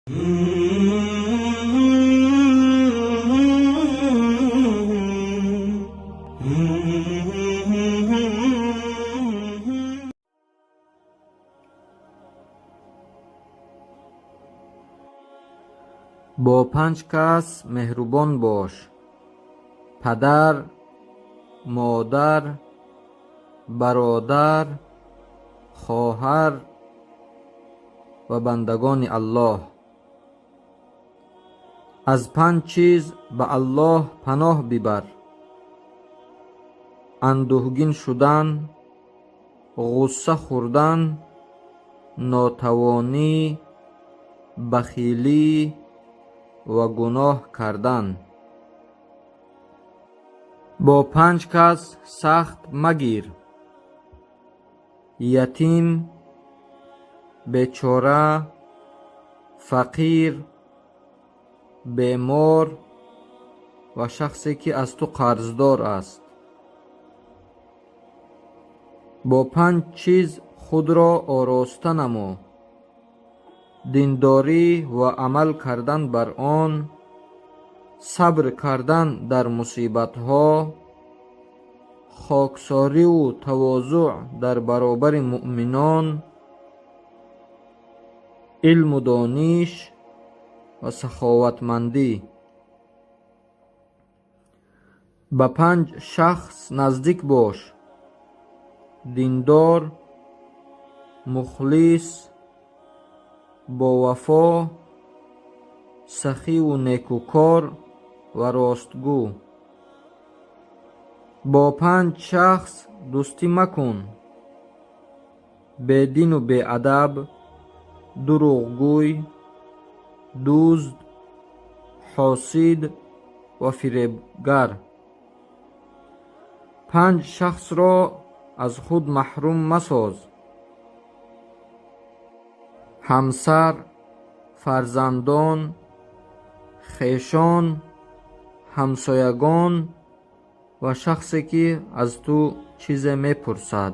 با 5 کس مهربان باش: پدر، مادر، برادر، خواهر و بندگان الله. از 5 چیز به الله پناه ببر: اندوهگین شدن، غصه خوردن، ناتوانی، بخیلی و گناه کردن. با 5 کس سخت مگیر: یتیم، بیچاره، فقیر، بیمار و شخصی که از تو قرضدار است. با 5 چیز خود را آراسته نما: دینداری و عمل کردن بر آن، صبر کردن در مصیبت ها، خاکساری و تواضع در برابر مؤمنان، علم و دانش و سخاوتمندی. به 5 شخص نزدیک باش: دیندار، مخلص، با وفا، سخی و نیکوکار و راستگو. با 5 شخص دوستی مکن: بیدین و بیادب، دروغگوی، دزد، حاسد و فریبگر. 5 شخص را از خود محروم مساز: همسر، فرزندان، خویشان، همسایگان و شخصی که از تو چیز میپرسد.